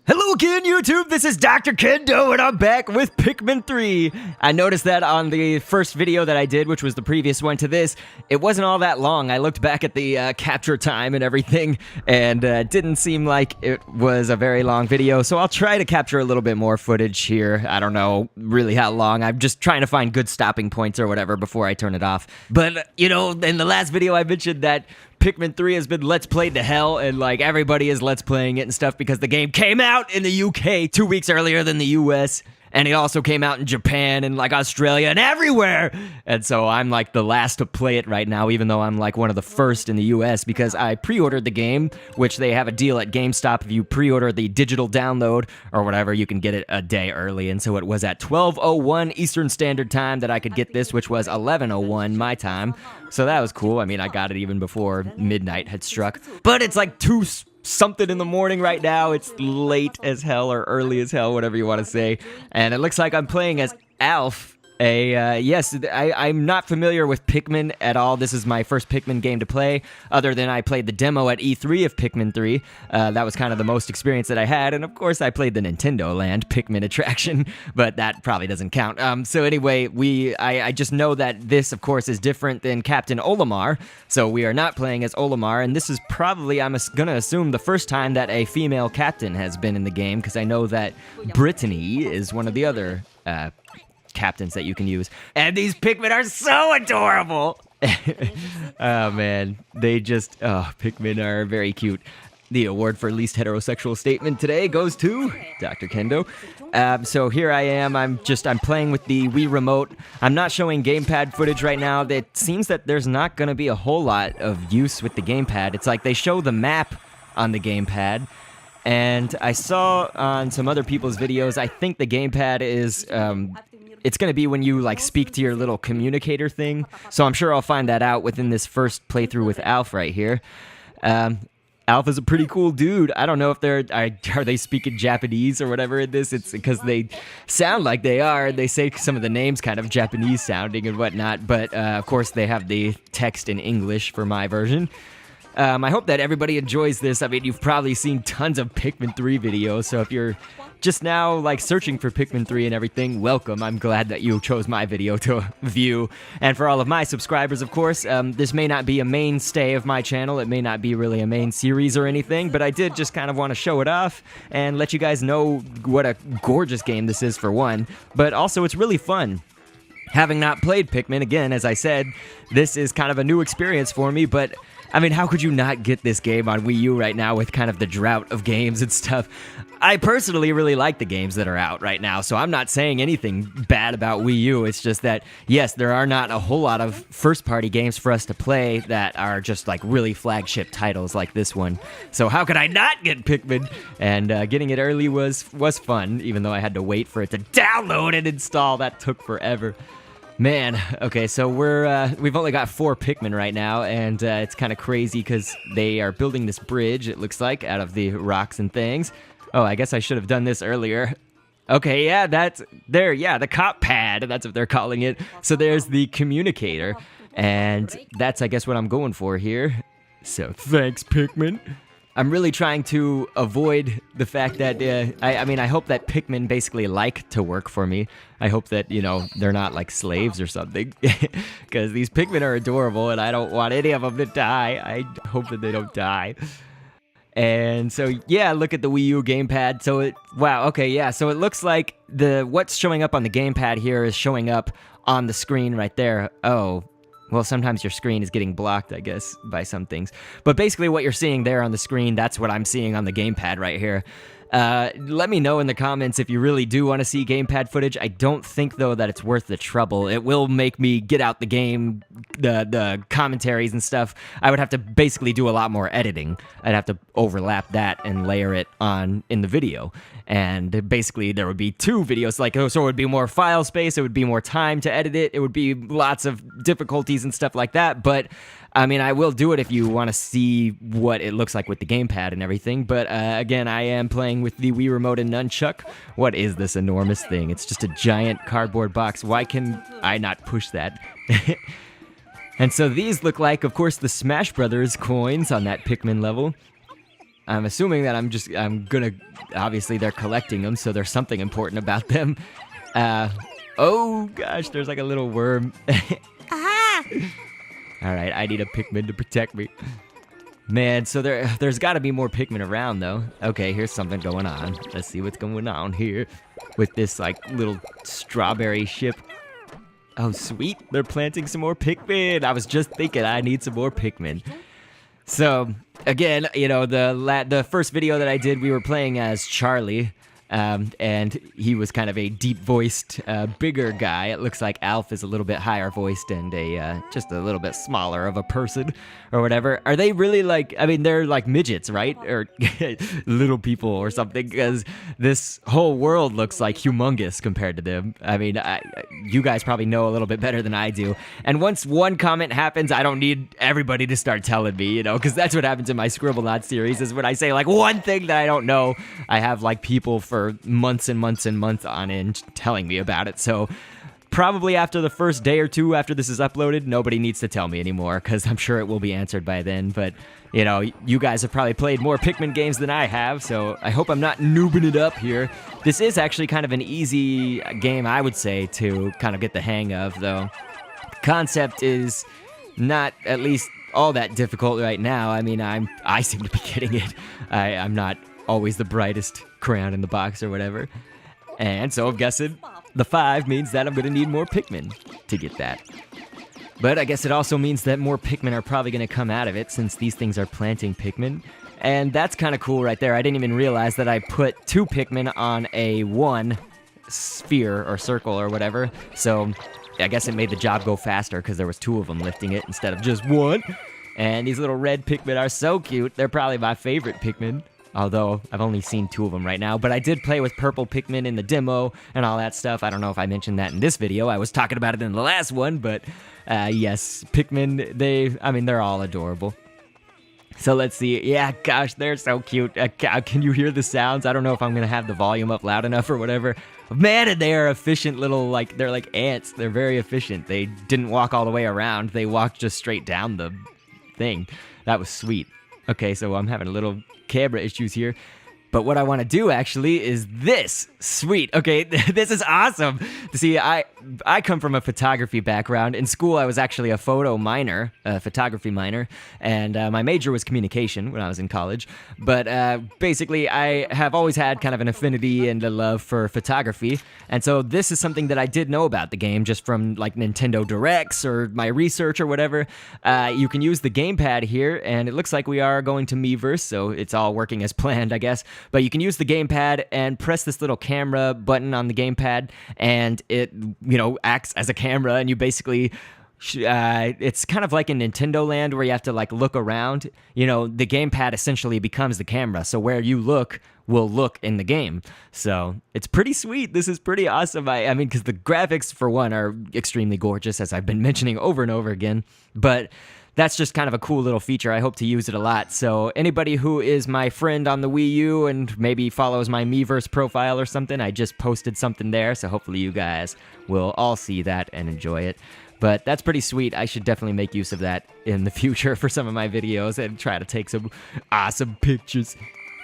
Hello again, YouTube! This is Dr.Kendo, and I'm back with Pikmin 3! I noticed that on the first video that I did, which was the previous one to this, it wasn't all that long. I looked back at the capture time and everything, and it didn't seem like it was a very long video, so I'll try to capture a little bit more footage here. I don't know really how long. I'm just trying to find good stopping points or whatever before I turn it off. But, you know, in the last video I mentioned that Pikmin 3 has been Let's Played to hell, and like everybody is Let's Playing it and stuff because the game came out in the UK 2 weeks earlier than the US, and it also came out in Japan and like Australia and everywhere. And so I'm like the last to play it right now, even though I'm like one of the first in the US because I pre-ordered the game, which they have a deal at GameStop. If you pre-order the digital download or whatever, you can get it a day early. And so it was at 12:01 Eastern Standard Time that I could get this, which was 11:01 my time. So that was cool. I mean, I got it even before midnight had struck. But it's like 2 something in the morning right now. It's late as hell or early as hell, whatever you want to say. And it looks like I'm playing as Alph. I'm not familiar with Pikmin at all. This is my first Pikmin game to play, other than I played the demo at E3 of Pikmin 3. That was kind of the most experience that I had, and of course I played the Nintendo Land Pikmin attraction, but that probably doesn't count. So anyway, I just know that this, of course, is different than Captain Olimar, so we are not playing as Olimar, and this is probably, I'm gonna assume, the first time that a female captain has been in the game, because I know that Brittany is one of the other captains that you can use. And these Pikmin are so adorable! Oh man, Pikmin are very cute. The award for least heterosexual statement today goes to Dr. Kendo. So here I am, I'm playing with the Wii remote. I'm not showing gamepad footage right now. It seems that there's not gonna be a whole lot of use with the gamepad. It's like they show the map on the gamepad, and I saw on some other people's videos, I think the gamepad is, it's going to be when you like speak to your little communicator thing. So I'm sure I'll find that out within this first playthrough with Alph right here. Alph is a pretty cool dude. I don't know if are they speaking Japanese or whatever in this. It's because they sound like they are. They say some of the names kind of Japanese sounding and whatnot. But of course they have the text in English for my version. I hope that everybody enjoys this. I mean, you've probably seen tons of Pikmin 3 videos, so if you're just now like searching for Pikmin 3 and everything, welcome. I'm glad that you chose my video to view. And for all of my subscribers, of course, this may not be a mainstay of my channel. It may not be really a main series or anything, but I did just kind of want to show it off and let you guys know what a gorgeous game this is, for one. But also, it's really fun. Having not played Pikmin, again, as I said, this is kind of a new experience for me, but I mean, how could you not get this game on Wii U right now with kind of the drought of games and stuff? I personally really like the games that are out right now, so I'm not saying anything bad about Wii U. It's just that, yes, there are not a whole lot of first-party games for us to play that are just like really flagship titles like this one. So how could I not get Pikmin? And getting it early was fun, even though I had to wait for it to download and install. That took forever. Man, okay, so we've only got 4 Pikmin right now, and it's kind of crazy because they are building this bridge, it looks like, out of the rocks and things. Oh, I guess I should have done this earlier. Okay, yeah, the cop pad, that's what they're calling it. So there's the communicator, and that's, I guess, what I'm going for here. So thanks, Pikmin. I'm really trying to avoid the fact that, I hope that Pikmin basically like to work for me. I hope that, you know, they're not like slaves or something. Because these Pikmin are adorable and I don't want any of them to die. I hope that they don't die. And so, yeah, look at the Wii U gamepad. So so it looks like what's showing up on the gamepad here is showing up on the screen right there. Oh. Well, sometimes your screen is getting blocked, I guess, by some things. But basically what you're seeing there on the screen, that's what I'm seeing on the gamepad right here. Let me know in the comments if you really do want to see gamepad footage. I don't think, though, that it's worth the trouble. It will make me get out the game, the commentaries and stuff. I would have to basically do a lot more editing. I'd have to overlap that and layer it on in the video. And basically there would be 2 videos, so it would be more file space, it would be more time to edit it, it would be lots of difficulties and stuff like that, but I mean, I will do it if you want to see what it looks like with the gamepad and everything, but again, I am playing with the Wii Remote and Nunchuck. What is this enormous thing? It's just a giant cardboard box. Why can I not push that? And so these look like, of course, the Smash Brothers coins on that Pikmin level. I'm assuming that I'm gonna, obviously they're collecting them, so there's something important about them. Oh gosh, there's like a little worm. Ah! All right, I need a Pikmin to protect me. Man, so there's got to be more Pikmin around, though. Okay, here's something going on. Let's see what's going on here with this, like, little strawberry ship. Oh, sweet. They're planting some more Pikmin. I was just thinking I need some more Pikmin. So, again, you know, the first video that I did, we were playing as Charlie. And he was kind of a deep-voiced, bigger guy. It looks like Alph is a little bit higher-voiced and just a little bit smaller of a person or whatever. Are they really like, I mean, they're like midgets, right? Or little people or something, because this whole world looks like humongous compared to them. I mean, you guys probably know a little bit better than I do. And once one comment happens, I don't need everybody to start telling me, you know, because that's what happens in my Scribblenauts series, is when I say, like, one thing that I don't know, I have, like, people for months and months and months on end telling me about it. So probably after the first day or two after this is uploaded, nobody needs to tell me anymore, because I'm sure it will be answered by then. But, you know, you guys have probably played more Pikmin games than I have, so I hope I'm not noobing it up here. This is actually kind of an easy game, I would say, to kind of get the hang of, though. The concept is not at least all that difficult right now. I mean, I seem to be getting it. I'm not always the brightest crayon in the box or whatever. And so I'm guessing the 5 means that I'm going to need more Pikmin to get that. But I guess it also means that more Pikmin are probably going to come out of it, since these things are planting Pikmin. And that's kind of cool right there. I didn't even realize that I put 2 Pikmin on a 1 sphere or circle or whatever. So I guess it made the job go faster because there was 2 of them lifting it instead of just 1. And these little red Pikmin are so cute. They're probably my favorite Pikmin. Although, I've only seen 2 of them right now, but I did play with purple Pikmin in the demo and all that stuff. I don't know if I mentioned that in this video. I was talking about it in the last one, but yes, Pikmin, they're all adorable. So let's see. Yeah, gosh, they're so cute. Can you hear the sounds? I don't know if I'm going to have the volume up loud enough or whatever. Man, and they are efficient little, like, they're like ants. They're very efficient. They didn't walk all the way around. They walked just straight down the thing. That was sweet. Okay, so I'm having a little camera issues here. But what I want to do, actually, is this. Sweet. Okay, this is awesome. See, I come from a photography background. In school, I was actually a photography minor, and my major was communication when I was in college. But basically, I have always had kind of an affinity and a love for photography. And so this is something that I did know about the game just from, like, Nintendo Directs or my research or whatever. You can use the gamepad here, and it looks like we are going to Miiverse, so it's all working as planned, I guess. But you can use the gamepad and press this little camera button on the gamepad, and it, you know, acts as a camera, and you basically, it's kind of like in Nintendo Land where you have to, like, look around. You know, the gamepad essentially becomes the camera, so where you look will look in the game. So it's pretty sweet. This is pretty awesome. I mean, because the graphics, for one, are extremely gorgeous, as I've been mentioning over and over again, but that's just kind of a cool little feature. I hope to use it a lot. So anybody who is my friend on the Wii U and maybe follows my Miiverse profile or something, I just posted something there, so hopefully you guys will all see that and enjoy it. But that's pretty sweet. I should definitely make use of that in the future for some of my videos and try to take some awesome pictures.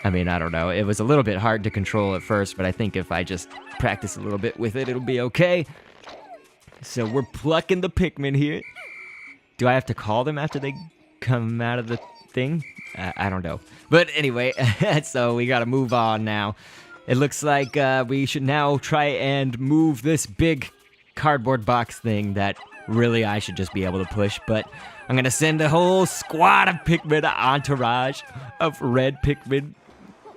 I mean, I don't know. It was a little bit hard to control at first, but I think if I just practice a little bit with it, it'll be okay. So we're plucking the Pikmin here. Do I have to call them after they come out of the thing? I don't know. But anyway, so we gotta move on now. It looks like we should now try and move this big cardboard box thing that really I should just be able to push. But I'm gonna send a whole squad of Pikmin, entourage of red Pikmin.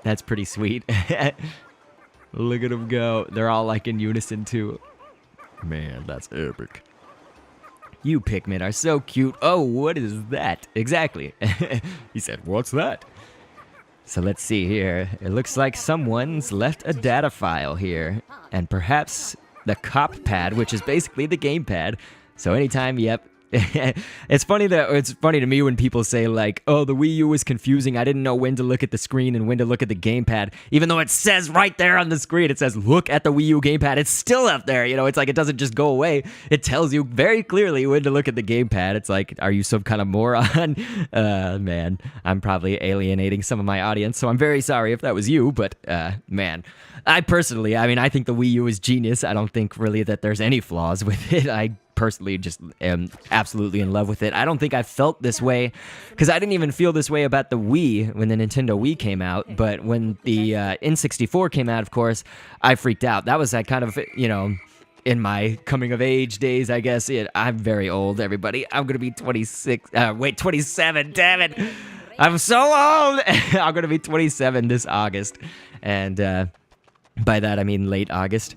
That's pretty sweet. Look at them go. They're all like in unison too. Man, that's epic. You Pikmin are so cute. Oh, what is that? Exactly. He said, what's that? So let's see here. It looks like someone's left a data file here. And perhaps the cop pad, which is basically the gamepad. So anytime, yep, It's funny to me when people say like, "Oh, the Wii U was confusing. I didn't know when to look at the screen and when to look at the gamepad." Even though it says right there on the screen, it says, "Look at the Wii U gamepad." It's still up there. You know, it's like it doesn't just go away. It tells you very clearly when to look at the gamepad. It's like, are you some kind of moron? Man, I'm probably alienating some of my audience, so I'm very sorry if that was you. But man, I think the Wii U is genius. I don't think really that there's any flaws with it. I personally just am absolutely in love with it. I don't think I felt this way because I didn't even feel this way about the Wii when the Nintendo Wii came out, but when the N64 came out, of course, I freaked out. That was that kind of, in my coming of age days, I guess. I'm very old, everybody. I'm going to be 27, damn it. I'm so old. I'm going to be 27 this August, and by that I mean late August.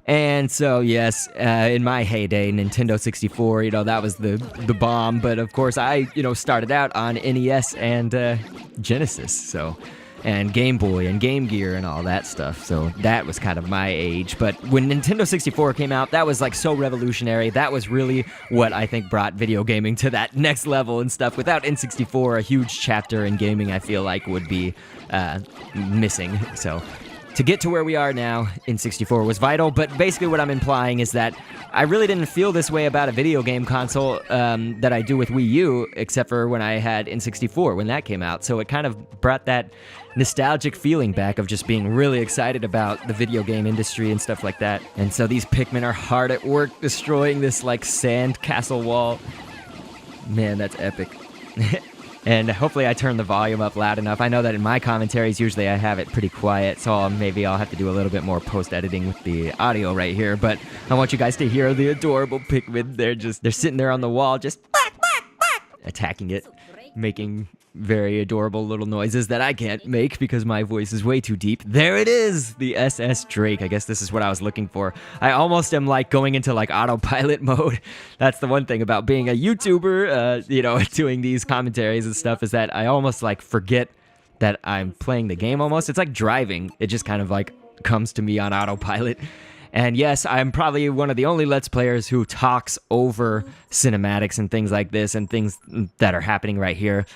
And so, yes, in my heyday, Nintendo 64, that was the bomb. But of course, I, started out on NES and Genesis, and Game Boy and Game Gear and all that stuff. So that was kind of my age. But when Nintendo 64 came out, that was like so revolutionary. That was really what I think brought video gaming to that next level and stuff. Without N64, a huge chapter in gaming, I feel like, would be missing. So to get to where we are now, N64 was vital, but basically what I'm implying is that I really didn't feel this way about a video game console that I do with Wii U, except for when I had N64, when that came out. So it kind of brought that nostalgic feeling back of just being really excited about the video game industry and stuff like that. And so these Pikmin are hard at work destroying this, like, sand castle wall. Man, that's epic. And hopefully I turned the volume up loud enough. I know that in my commentaries, usually I have it pretty quiet, so maybe I'll have to do a little bit more post-editing with the audio right here. But I want you guys to hear the adorable Pikmin. They're sitting there on the wall, just attacking it, making very adorable little noises that I can't make because my voice is way too deep. There it is, the SS Drake. I guess this is what I was looking for. I almost am like going into like autopilot mode. That's the one thing about being a YouTuber, doing these commentaries and stuff, is that I almost like forget that I'm playing the game almost. It's like driving. It just kind of like comes to me on autopilot. And yes, I'm probably one of the only Let's Players who talks over cinematics and things like this and things that are happening right here.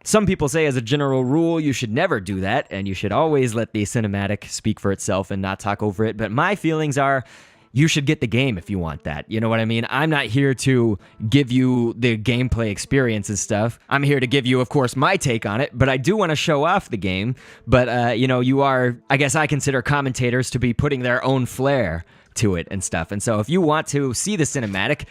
Some people say, as a general rule, you should never do that, and you should always let the cinematic speak for itself and not talk over it. But my feelings are, you should get the game if you want that. You know what I mean? I'm not here to give you the gameplay experience and stuff. I'm here to give you, of course, my take on it, but I do want to show off the game. But, you are, I guess I consider commentators to be putting their own flair to it and stuff. And so if you want to see the cinematic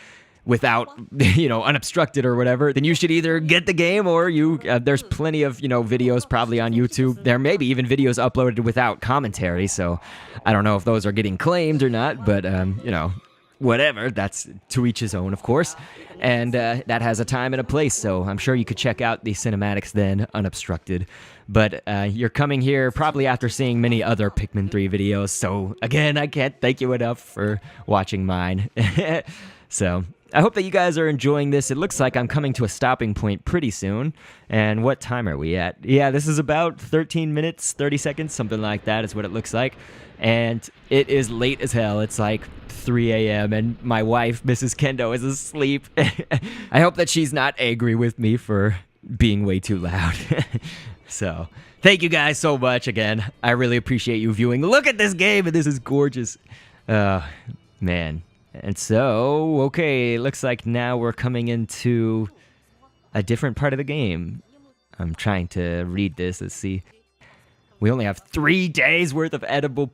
without, unobstructed or whatever, then you should either get the game or there's plenty of, videos probably on YouTube. There may be even videos uploaded without commentary, so I don't know if those are getting claimed or not, but, whatever. That's to each his own, of course. And that has a time and a place, so I'm sure you could check out the cinematics then, unobstructed. But you're coming here probably after seeing many other Pikmin 3 videos, so again, I can't thank you enough for watching mine. So I hope that you guys are enjoying this. It looks like I'm coming to a stopping point pretty soon. And what time are we at? Yeah, this is about 13 minutes, 30 seconds, something like that is what it looks like. And it is late as hell. It's like 3 a.m. and my wife, Mrs. Kendo, is asleep. I hope that she's not angry with me for being way too loud. So, thank you guys so much again. I really appreciate you viewing. Look at this game, and this is gorgeous. Man. And so, okay, it looks like now we're coming into a different part of the game. I'm trying to read this. Let's see. We only have 3 days worth of edible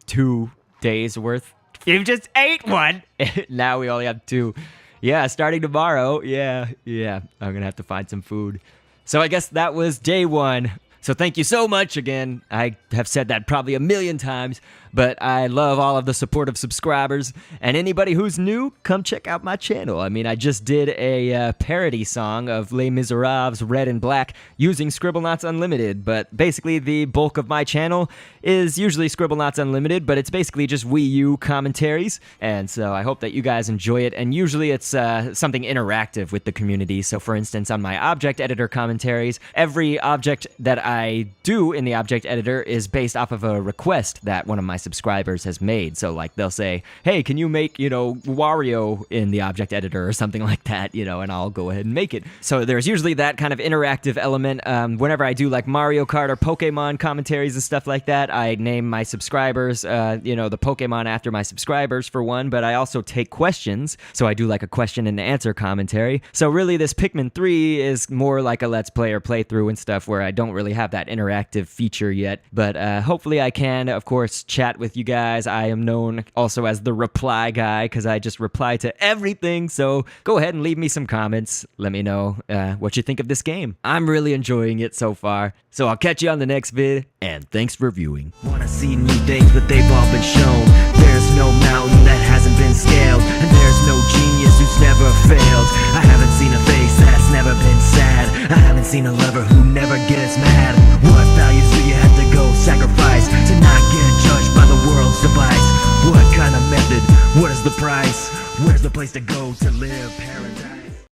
2 days worth. You just ate one. Now we only have 2. Yeah, starting tomorrow. Yeah. I'm going to have to find some food. So I guess that was day 1. So thank you so much again. I have said that probably a million times, but I love all of the supportive subscribers. And anybody who's new, come check out my channel. I mean, I just did a parody song of Les Miserables, Red and Black, using Scribblenauts Unlimited. But basically, the bulk of my channel is usually Scribblenauts Unlimited, but it's basically just Wii U commentaries. And so I hope that you guys enjoy it. And usually it's something interactive with the community. So for instance, on my object editor commentaries, every object that I do in the object editor is based off of a request that one of my subscribers has made. So like they'll say, hey, can you make, Wario in the object editor or something like that, and I'll go ahead and make it. So there's usually that kind of interactive element. Whenever I do like Mario Kart or Pokemon commentaries and stuff like that, I name my subscribers, the Pokemon after my subscribers for one, but I also take questions. So I do like a question and answer commentary. So really this Pikmin 3 is more like a Let's Play or playthrough and stuff where I don't really have that interactive feature yet. But hopefully I can, of course, chat with you guys. I am known also as the reply guy because I just reply to everything. So go ahead and leave me some comments. Let me know what you think of this game. I'm really enjoying it so far. So I'll catch you on the next vid, and thanks for viewing. Wanna see new things, but they've all been shown. There's no